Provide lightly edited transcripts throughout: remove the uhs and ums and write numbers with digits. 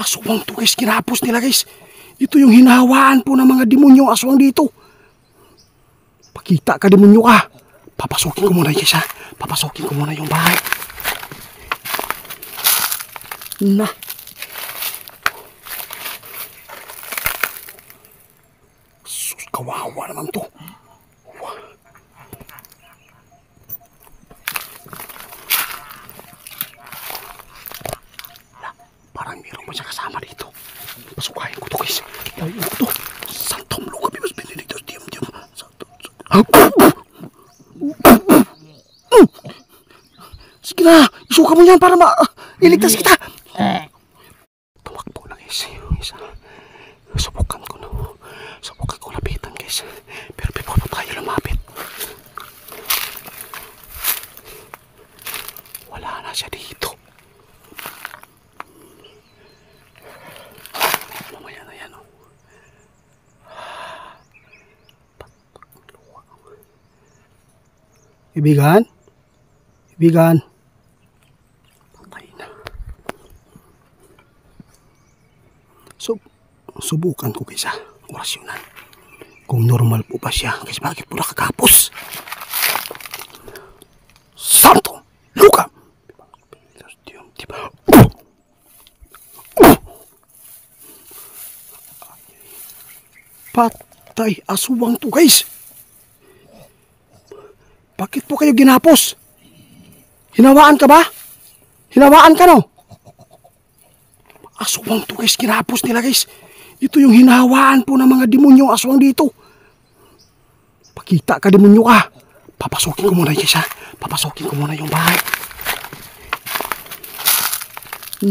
Aswang to guys, kinapos nila guys. Ito yung hinahawaan po ng mga demonyong aswang dito. Pakita ka, demonyo ka. Papasukin ko muna guys ha. Papasukin ko muna yung bahay. Na. Sus, kawawa naman to. Parang meron pa siya kasama dito. Pasukayin ko to guys. Layo ko to. Santom luka bibas benedictus diam. Sige na, isuka mo yan para iligtas kita. Tumakbo na guys. Isa. Subukan ko na. Subukan ko lapitan guys. Pero before pa tayo lumapit, wala na siya dito. Mamaya na yan oh. Ibigan? Ibigan? Patay na. Subukan ko kaysa orasyonan. Kung normal po ba siya, kasi bakit po nakakapos? Santo! Luka! Patay aswang to guys. Bakit po kayo ginapos? Hinawaan ka ba? Hinawaan ka no? Aswang to guys, ginapos nila guys. Ito yung hinahawaan po ng mga demonyong aswang dito. Pakita ka, demonyo ka. Papasukin ko muna guys ha. Papasukin ko muna yung bahay.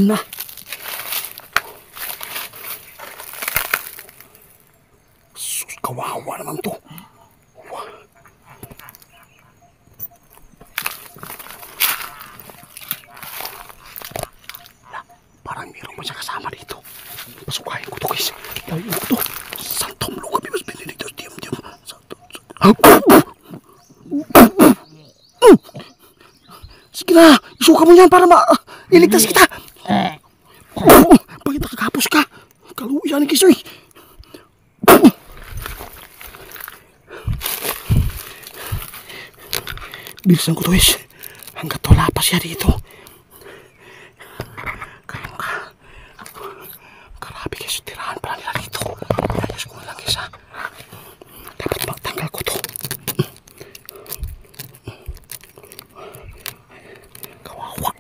Na. Sus, kawawa naman to. Parang meron pa siya kasama dito. Pasukayin ko to guys. Layo ko to. Santom luka bibas benedictus diam. Sige na, isuka mo yan para iligtas kita. Bakit nakakapos ka? Kaluya ni Kisoy. Bilisan ko to guys. Hanggat wala pa siya dito. Grabe guys, tirahan pala nila dito. Ayos ko na lang guys ha. Dapat magtanggal ko to. Kawawa.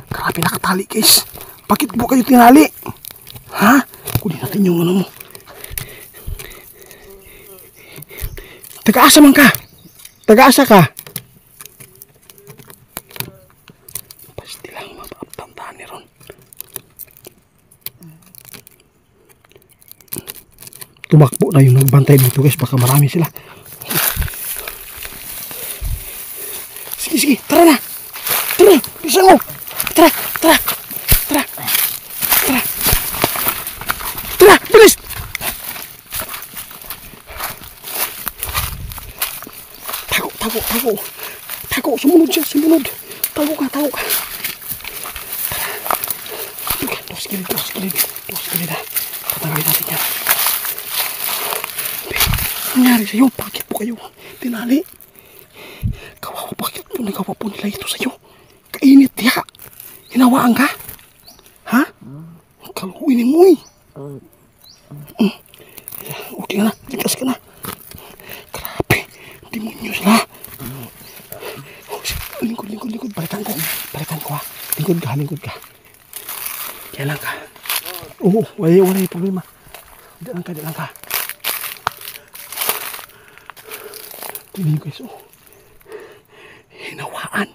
Grabe nakatali guys. Bakit po kayo tinali? Ha? Kunin natin yung ano mo. Taga-asa man ka? Taga-asa ka? Pasti lang mapaptantahan ni Ron. Tumakbo na yung nagbantay dito guys. Baka marami sila. Sige, sige. Tara na. Tara. Bilisan mo. Tara. Tara. Tara. Tara. Tara. Bilis. Tago. Tago. Tago. Tago. Sumunod siya. Sumunod. Tago ka. Tago ka. Tara. Dos kilid. Dos kilid. Dos kilid ha. Patanggalin natin yan. Nangyari sa'yo? Bakit po kayo tinali? Kawawa, bakit po nagawa po nila ito sa'yo? Kainit ya. Hinawaan ka? Ha? Kaluin mo eh. Okay na, tigas ka na. Grabe, demonyo sila. Lingkod. Balikan ko ha. Lingkod ka. Kaya lang ka. Oo, wala yung problema. Diyan lang ka. Tingnan guys, oh. Hinawaan.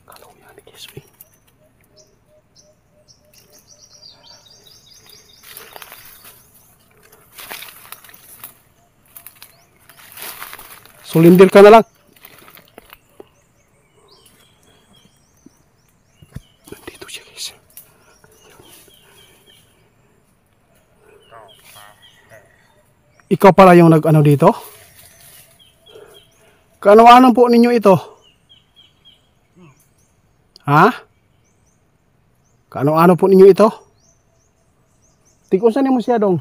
Kalau yan guys, eh. Sulindir ka na lang. Nandito siya guys. Ikaw pala yung nag-ano dito? Kaano-ano po ninyo ito? Ha? Kaano-ano po ninyo ito? Tikon saan mo siya dong?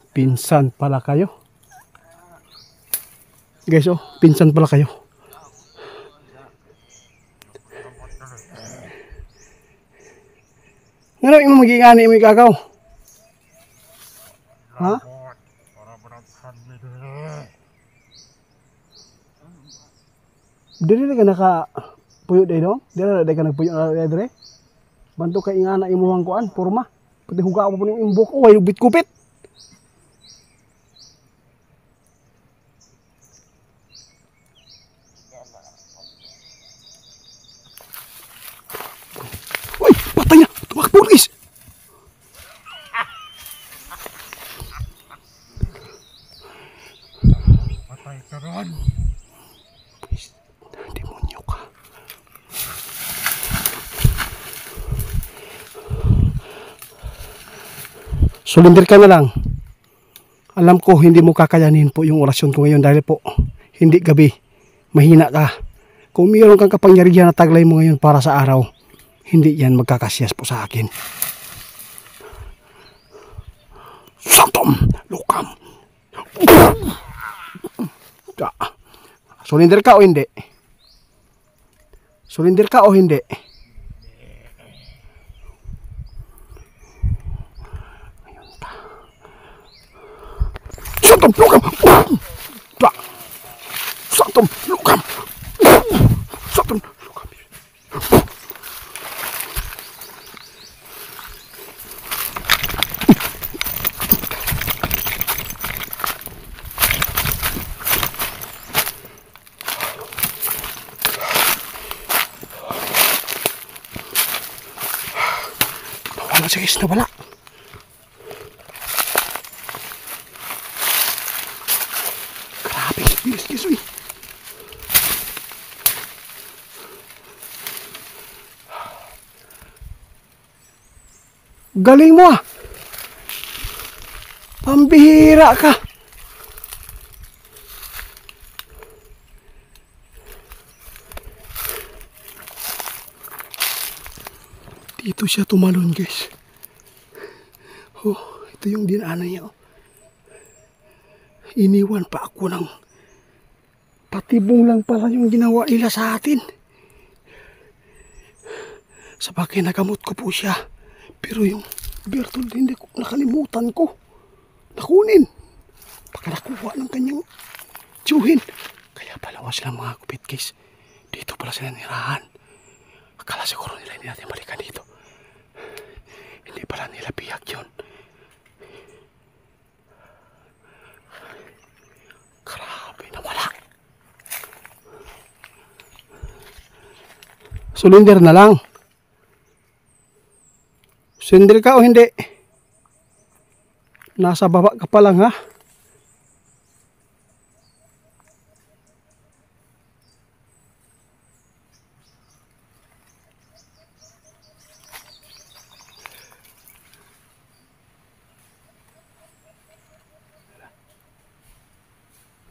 Pinsan pala kayo. Guys, oh, pinsan pala kayo. Ano yung magigani mo ikakaw? Ha? Dili ka naka puyo day no? Dili ka nagpuyo na dire. Bantu kay ingana imuhang kuan, porma. Pati huga mo po yung imbok, oh, ay bit kupit. Uy, patay na! Tumakbo guys! Patay ka ron. Demonyo ka. Surrender ka na lang. Alam ko hindi mo kakayanin po yung orasyon ko ngayon dahil po hindi gabi. Mahina ka. Kung mayroon kang kapangyarihan na taglay mo ngayon para sa araw, hindi yan magkakasiyas po sa akin. Santom! Lukam! Surrender ka o hindi? Surrender ka o hindi? Santom! Lukam! Santom! Lukam! Santom! Lukam! Nawala siya guys, nawala. Grabe, bilis guys, uy. Galing mo ah. Pambihira ka. Dito siya tumalon guys. Oh, ito yung dinaanan niya. Oh. Iniwan pa ako ng patibong lang pala yung ginawa nila sa atin. Sa bagay nagamot ko po siya. Pero yung Bertold hindi ko nakalimutan ko. Nakunin. Baka nakuha ng kanyang tiyuhin. Kaya palawa sila mga kupit guys. Dito pala sila nirahan. Akala siguro nila hindi natin balikan dito. Hindi pala nila biyak yun. Grabe na wala. Surrender na lang. Surrender ka o hindi? Nasa baba ka pa lang ha?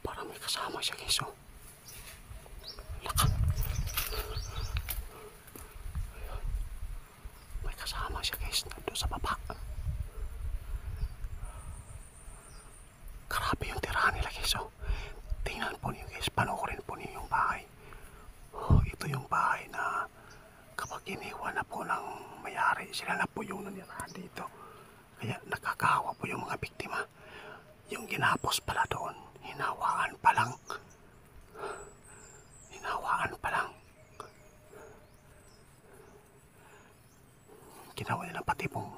Parang may kasama siya guys oh. Laka. May kasama siya guys nandun sa baba. Grabe yung tirahan nila guys oh. Tingnan po niyo guys, panoorin po niyo yung bahay. Oh, ito yung bahay na kapag iniwan na po ng mayari, sila na po yung nanirahan dito. Kaya nakakahawa po yung mga biktima. Yung ginapos pala doon, hinawaan pa lang. Hinawaan pa lang. Ginawa nila patibong.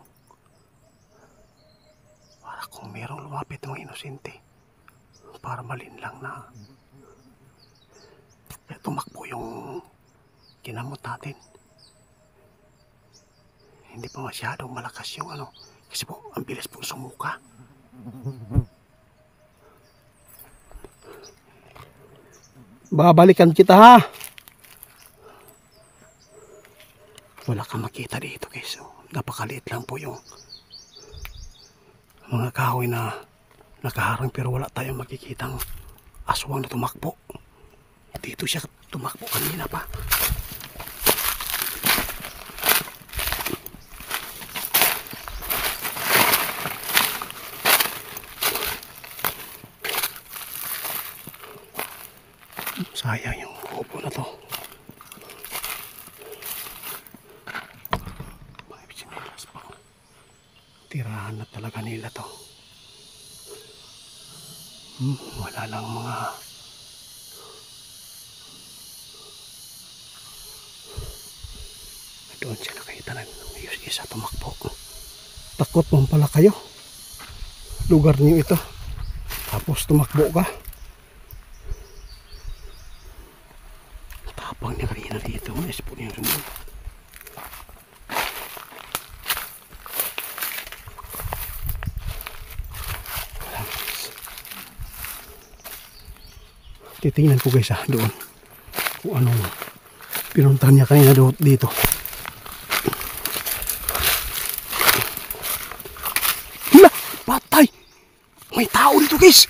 Para kung merong lumapit ng inosente, para malinlang na. Kaya tumakbo yung ginamot natin. Hindi pa masyadong malakas yung ano. Kasi po, ang bilis po sumuka. Babalikan kita ha. Wala kang makita dito guys. Napakaliit lang po yung mga kahoy na nakaharang pero wala tayong makikitang aswang na tumakbo. Dito siya tumakbo kanina pa. Sayang yung kubo na to. Mga sinilas pa. Tirahan na talaga nila to. Wala lang mga doon siya nakita na yung isa tumakbo. Takot mo pala kayo. Lugar niyo ito. Tapos tumakbo ka. Tapang niya kanina dito. Naisip niya rin. Titingnan ko guys doon kung anong pinuntahan niya kanina dito. Hala! Patay! May tao dito guys!